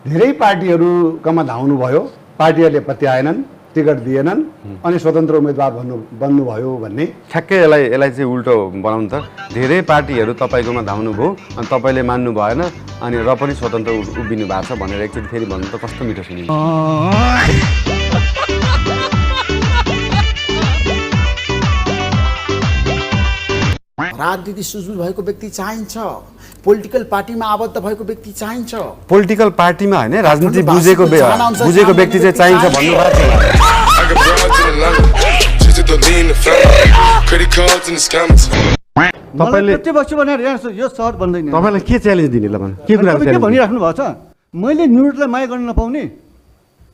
धेरै पार्टीहरूकोमा धाउनु भयो, पार्टीहरूले पत्याएनन्, टिकट दिएनन् अनि स्वतन्त्र उम्मेदवार बन्नुभयो भन्ने। ठ्याक्कै यसलाई चाहिँ उल्टो बनाउनु त। धेरै पार्टीहरू तपाईँकोमा धाउनु भयो अनि तपाईँले मान्नु भएन अनि र पनि स्वतन्त्र उभिनु भएको छ भनेर एकचोटि फेरि भन्नु त कस्तो मिठो सुनिन्छ। राजनीति सुझबुझ भएको व्यक्ति चाहिन्छ, पोलिटिकल पार्टीमा आबद्ध भएको व्यक्ति चाहिन्छ। पोलिटिकल पार्टीमा होइन, राजनीति बुझेको व्यक्ति चाहिँ चाहिन्छ भन्नु भएको तपाईँलाई के च्यालेन्ज दिने ल भन्नु? के कुरा भनिराख्नु भएको छ मैले न्यु रोडलाई माया गर्न नपाउने?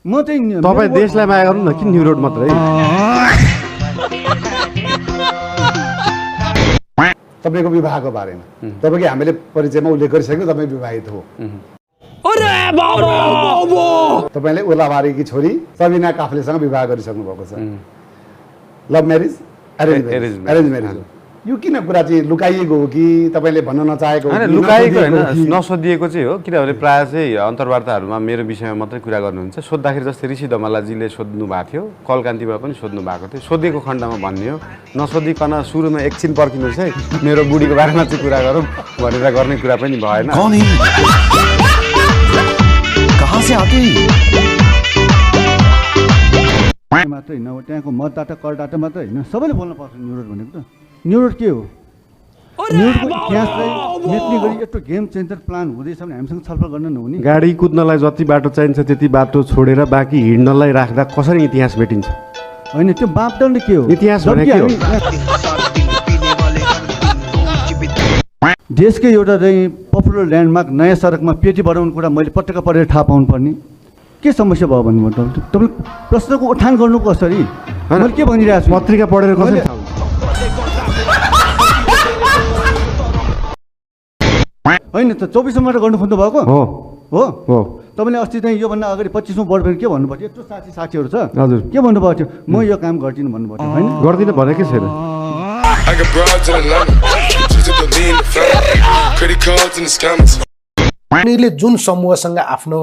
म चाहिँ तपाईँ देशलाई माया गर्नु न, किन न्यु रोड मात्रै? तपाईँको विवाहको बारेमा तपाईँको हामीले परिचयमा उल्लेख गरिसक्यौँ, तपाईँ विवाहित हो। तपाईँले ओलाबारीकी छोरी सबिना काफ्लेसँग विवाह गरिसक्नु भएको छ। लभ म्यारिज, एरेन्ज म्यारिज हो। यो किन कुरा चाहिँ लुकाइएको हो कि तपाईँले भन्न नचाहेको? लुकाएको होइन, नसोधिएको चाहिँ हो। किनभने प्रायः चाहिँ अन्तर्वार्ताहरूमा मेरो विषयमा मात्रै कुरा गर्नुहुन्छ। सोद्धाखेरि जस्तै ऋषि धमलाजीले सोध्नु भएको थियो, कलकान्तिमा पनि सोध्नु भएको थियो। सोधेको खण्डमा भन्ने हो, नसोधिकन सुरुमा एकछिन पर्खिनुहोस् है, मेरो बुढीको बारेमा चाहिँ कुरा गरौँ भनेर गर्ने कुरा पनि भएन। मात्रै होइन, त्यहाँको मतदाता करदाता मात्रै होइन, सबैले बोल्न पर्छ न्यु रोड भनेको त। न्यु रोड के हो? न्यु रोडको इतिहासलाई मेट्ने गरी यत्रो गेम चेन्जर प्लान हुँदैछ भने हामीसँग छलफल गर्न नहुने? गाडी कुद्नलाई जति बाटो चाहिन्छ त्यति बाटो छोडेर बाँकी हिँड्नलाई राख्दा कसरी इतिहास भेटिन्छ? होइन, त्यो मापदण्ड के हो? इतिहास भने के हो? देशकै एउटा चाहिँ पपुलर ल्यान्डमार्क नयाँ सडकमा पेटी बढाउने कुरा मैले पटक्क पढेर थाहा पाउनु पर्ने के समस्या भयो भन्नु तपाईँले प्रश्नको उठान गर्नु कसरी? मैले के भनिरहेको छु? पत्रिका पढेर कसरी थाहा हुन्छ? होइन त 24 मात्र गर्नु खोज्नु भएको हो हो हो। तपाईँले अस्ति चाहिँ योभन्दा अगाडि 25औं वर्ष के भन्नुभएको थियो? यत्रो साथीहरू छ, हजुर के भन्नुभएको थियो? म यो काम गर्दिनँ भन्नुभएको थियो होइन? गर्दिनँ भनेकै छैन। उनीहरूले जुन समूहसँग आफ्नो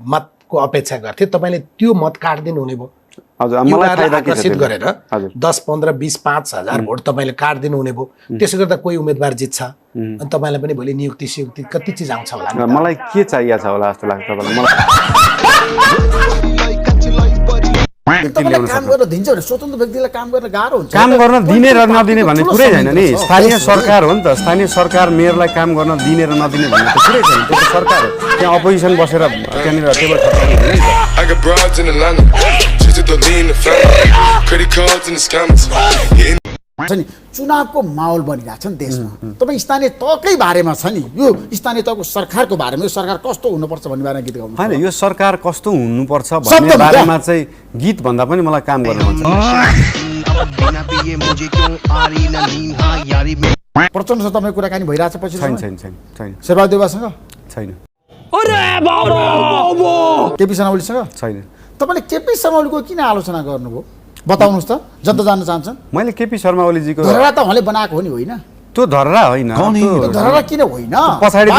मतको अपेक्षा गर्थे तपाईँले त्यो मत काट्दिनु हुने भयो। हजुर, मलाई फाइदा के छ आकर्षित गरेर हजुर 10, 15, 20, 5,000 भोट तपाईँले काट्दिनु हुने भयो। त्यसो गर्दा कोही उम्मेदवार जित्छ अनि तपाईँलाई पनि भोलि नियुक्ति सियुक्ति कति चिज आउँछ होला। मलाई के चाहिएको छ होला जस्तो लाग्छ तपाईँलाई? काम गर्न दिन्छ भने स्वतन्त्र व्यक्तिलाई काम गर्न गाह्रो हुन्छ। काम गर्न दिने र नदिने भन्ने कुरै छैन नि। स्थानीय सरकार हो नि त। स्थानीय सरकार मेयरलाई काम गर्न दिने र नदिने भन्ने त कुरै छैन। त्यो त सरकार हो। त्यहाँ अपोजिसन बसेर त्यहाँनिर टेबल चुनावको माहौल बनिरहेको छ नि देशमा। तपाईँ स्थानीय तहकै बारेमा छ नि, यो स्थानीय तहको सरकारको बारेमा यो सरकार कस्तो हुनुपर्छ भन्ने बारेमा गीत गाउनु होइन। यो सरकार कस्तो हुनुपर्छ भन्ने बारेमा चाहिँ गीत भन्दा पनि मलाई काम गर्न मन छ। प्रचण्डसँग तपाईँ कुराकानी भइरहेछ पछि? छैन छैन छैन छैन। शेरबहादुर देउवासँग छैन। केपी शर्मा ओलीसँग छैन। तपाईँले केपी शर्मा ओलीको किन आलोचना गर्नुभयो बताउनुहोस् त, जनता जान्न चाहन्छन्। मैले केपी शर्मा ओलीजीको धरहरा त उहाँले बनाएको हो नि, होइन? त्यो धरहरा होइन। धरहरा किन होइन? पछाडि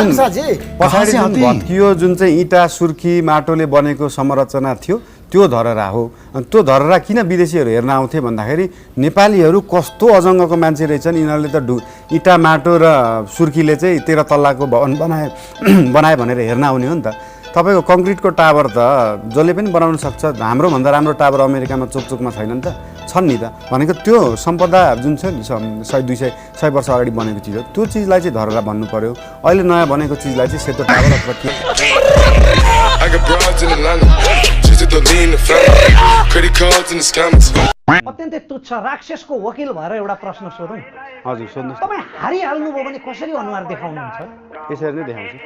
भत्कियो जुन चाहिँ इँटा सुर्खी माटोले बनेको संरचना थियो त्यो धरहरा हो। अनि त्यो धरहरा किन विदेशीहरू हेर्न आउँथे भन्दाखेरि नेपालीहरू कस्तो अजङ्गको मान्छे रहेछन्, यिनीहरूले त इँटा माटो र सुर्खीले चाहिँ 13 तल्लाको भवन बनाए भनेर हेर्न आउने हो नि त। तपाईँको कङ्क्रिटको टावर त जसले पनि बनाउन सक्छ। हाम्रोभन्दा राम्रो टावर अमेरिकामा चोकचोकमा छैन नि त, छन् नि त। भनेको त्यो सम्पदा जुन छ नि 100-200 वर्ष अगाडि बनेको चिज हो, त्यो चिजलाई चाहिँ धरहरा भन्नु पर्यो। अहिले नयाँ बनेको चिजलाई चाहिँ सेतो टावर अथवा के अत्यन्तै तुच्छ राक्षसको वकिल भएर एउटा प्रश्न सोधौँ। हजुर सोध्नुहोस्। तपाईँ हारिहाल्नुभयो भने कसरी अनुहार देखाउनुहुन्छ? यसरी नै देखाउँछु।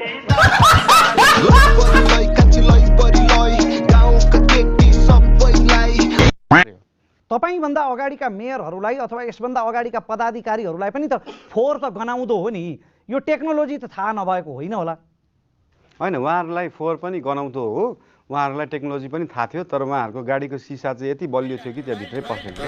तपाईँभन्दा अगाडिका मेयरहरूलाई अथवा यसभन्दा अगाडिका पदाधिकारीहरूलाई पनि त फोहोर त गनाउँदो हो नि। यो टेक्नोलोजी त थाहा नभएको होइन होला? होइन, उहाँहरूलाई फोहोर पनि गनाउँदो हो, उहाँहरूलाई टेक्नोलोजी पनि थाहा थियो, तर उहाँहरूको गाडीको सिसा चाहिँ यति बलियो थियो कि त्यहाँभित्रै पसेको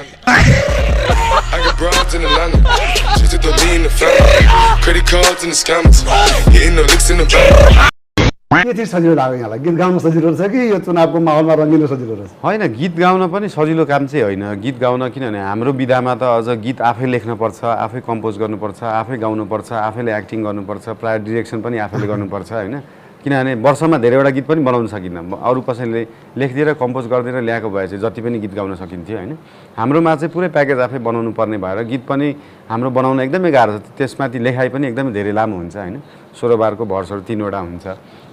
के चाहिँ सजिलो लाग्यो यहाँलाई गीत गाउन सजिलो रहेछ कि यो चुनावको माहौलमा रङ्गिन सजिलो रहेछ होइन गीत गाउन पनि सजिलो काम चाहिँ होइन गीत गाउन किनभने हाम्रो विधामा त अझ गीत आफै लेख्नुपर्छ आफै कम्पोज गर्नुपर्छ आफै गाउनुपर्छ आफैले एक्टिङ गर्नुपर्छ प्रायः डिरेक्सन पनि आफैले गर्नुपर्छ होइन किनभने वर्षमा धेरैवटा गीत पनि बनाउन सकिन्न अरू कसैले लेखिदिएर कम्पोज गरिदिएर ल्याएको भए चाहिँ जति पनि गीत गाउन सकिन्थ्यो होइन हाम्रोमा चाहिँ पुरै प्याकेज आफै बनाउनु पर्ने भएर गीत पनि हाम्रो बनाउन एकदमै गाह्रो छ त्यसमाथि लेखाइ पनि एकदमै धेरै लामो हुन्छ होइन 16 बारको भर्सहरू 3वटा हुन्छ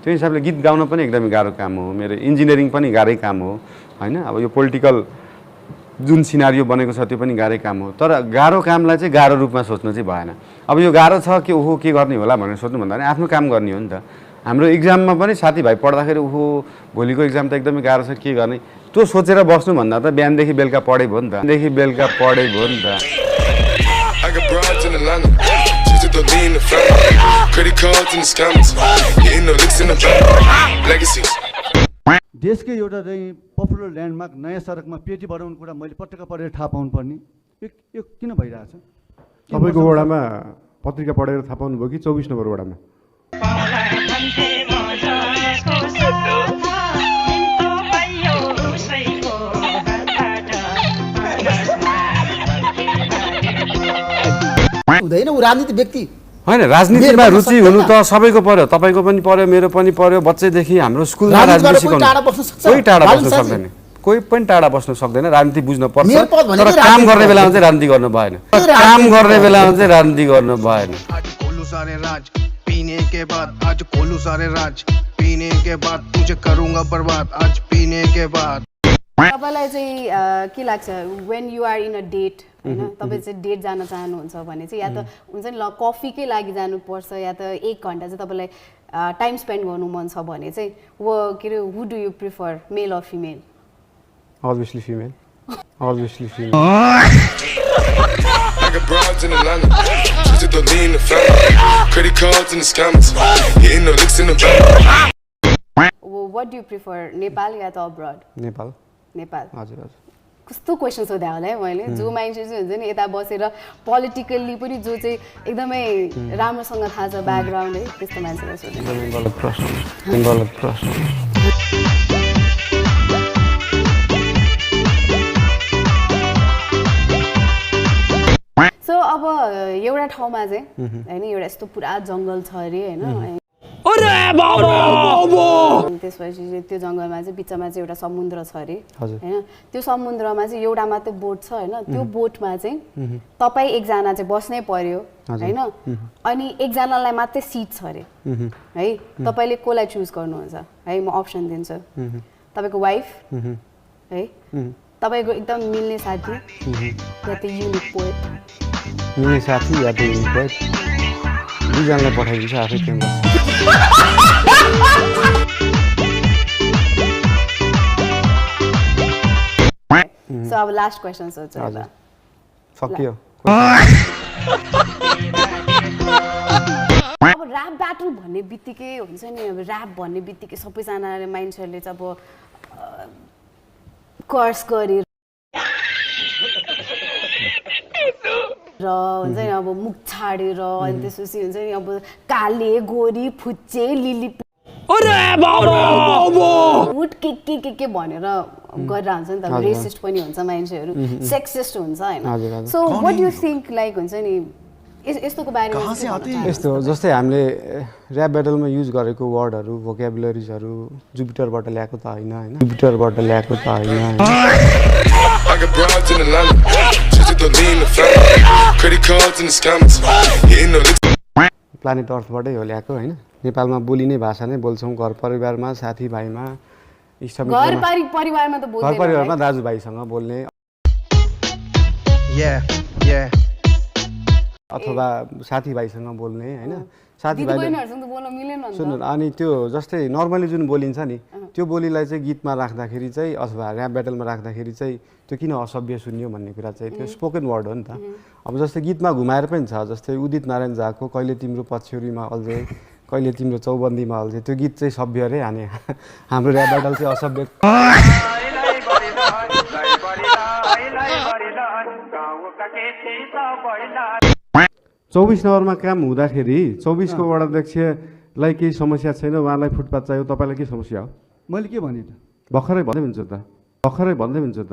त्यो हिसाबले गीत गाउन पनि एकदमै गाह्रो काम हो मेरो इन्जिनियरिङ पनि गाह्रै काम हो होइन अब यो पोलिटिकल जुन सिनारियो बनेको छ त्यो पनि गाह्रै काम हो तर गाह्रो कामलाई चाहिँ गाह्रो रूपमा सोच्नु चाहिँ भएन अब यो गाह्रो छ कि ओहो के गर्ने होला भनेर सोच्नु भन्दा पनि आफ्नो काम गर्ने हो नि त हाम्रो इक्जाममा पनि साथीभाइ पढ्दाखेरि ओहो भोलिको इक्जाम त एकदमै गाह्रो छ के गर्ने त्यो सोचेर बस्नु भन्दा त बिहानदेखि बेलुका पढे भयो नि त देखि बेलुका पढे भयो नि त देशकै एउटा चाहिँ पपुलर ल्यान्डमार्क नयाँ सडकमा पेटी बढाउने कुरा मैले पटक्क पढेर थाहा पाउनुपर्ने यो किन भइरहेछ तपाईँको वडामा पत्रिका पढेर थाहा पाउनुभयो कि 24 नम्बर वडामा हुँदैन ऊ राजनीति व्यक्ति होइन राजनीतिमा रुचि हुनु त सबैको पर्यो तपाईँको पनि पर्यो मेरो पनि पर्यो बच्चैदेखि हाम्रो स्कुलमा राजनीति सिकाउनु कोही टाढा बस्न सक्दैन कोही पनि टाढा बस्न सक्दैन राजनीति बुझ्न पर्छ तर काम गर्ने बेलामा चाहिँ राजनीति गर्नु भएन काम गर्ने बेलामा चाहिँ राजनीति गर्नु भएन पीने के बाद आज खोलू सारे राज पीने के बाद तुझे करूंगा बर्बाद आज पीने के बाद तपाईलाई चाहिँ के लाग्छ when you are in a date हैन तपाई चाहिँ डेट जान चाहनुहुन्छ भने चाहिँ या त हुन्छ नि ल कफीकै लागि जानुपर्छ या त 1 घण्टा चाहिँ तपाईलाई टाइम स्पेन्ड गर्नु मन छ भने चाहिँ वो के रे who do you prefer male or female obviously female I got broads in Atlanta, just to lean the family, credit cards in the scammers, hitting the licks in the bank. What do you prefer, Nepal या त abroad Nepal Nepal हजुर हजुर कस्तो question सोधे होला है मैले जो मान्छे चाहिँ हुन्छ नि यता बसेर पोलिटिकल्ली पनि जो चाहिँ एकदमै राम्रोसँग थाहा छ ब्याकग्राउन्ड है त्यस्तो मान्छेलाई सोधे गलत प्रश्न सो अब एउटा ठाउँमा चाहिँ हैन एउटा यस्तो पुरा जंगल छ अरे हैन त्यसपछि चाहिँ त्यो जंगलमा चाहिँ बिचमा चाहिँ एउटा समुद्र छ अरे हैन त्यो समुद्रमा चाहिँ एउटा मात्रै बोट छ हैन त्यो बोटमा चाहिँ तपाई एकजना चाहिँ बस्नै पर्यो हैन अनि एकजनालाई मात्रै सिट छ अरे है तपाईले कोलाई चुज गर्नुहुन्छ है म अप्सन दिन्छु तपाईको वाइफ है तपाईको एकदम मिल्ने साथी या त युनिक पोएट मिल्ने साथी या त युनिक पोएट दुईजनालाई पठाइदिन्छ आफै त्यहाँ बस्छ सो अब लास्ट क्वेसन सोध्छु ल सकियो अब र्याप ब्याटल भन्ने बित्तिकै हुन्छ नि अब र्याप भन्ने बित्तिकै सबैजनाले मान्छेहरूले चाहिँ अब कर्स गरेर र हुन्छ नि अब मुख छाडेर अनि त्यसपछि हुन्छ नि अब काले गोरी फुच्चे लिली के भनेर गरेर हुन्छ नि त रेसिस्ट पनि हुन्छ मान्छेहरू सेक्सिस्ट हुन्छ हैन so what do you think like हुन्छ नि यस्तोको बारेमा यस्तो जस्तै हामीले र्याप ब्याटलमा युज गरेको वर्डहरू भोक्याबुलरिजहरू जुपिटरबाट ल्याएको त होइन प्लानेट अर्थबाटै हो ल्याएको होइन नेपालमा बोलिने भाषा नै बोल्छौँ घर परिवारमा साथीभाइमा परिवारमा दाजुभाइसँग बोल्ने अथवा साथीभाइसँग बोल्ने होइन साथीभाइले सुन्नु अनि त्यो जस्तै नर्मली जुन बोलिन्छ नि त्यो बोलीलाई चाहिँ गीतमा राख्दाखेरि चाहिँ अथवा र्याप ब्याटलमा राख्दाखेरि चाहिँ त्यो किन असभ्य सुन्यो भन्ने कुरा चाहिँ त्यो स्पोकन वर्ड हो नि त अब जस्तै गीतमा घुमाएर पनि छ जस्तै उदित नारायण झाको कहिले तिम्रो पछ्यौरीमा अल्झे कहिले तिम्रो चौबन्दीमा अल्झे त्यो गीत चाहिँ सभ्य रे हाने हाम्रो र्याप ब्याटल चाहिँ असभ्य 24 नम्बरमा काम हुँदाखेरि 24 को वडाध्यक्ष लाई केही समस्या छैन, उहाँलाई फुटपाथ चाहियो, तपाईँलाई के समस्या हो? मैले के भने त भर्खरै भन्दै हुन्छ त, भर्खरै भन्दै हुन्छ त।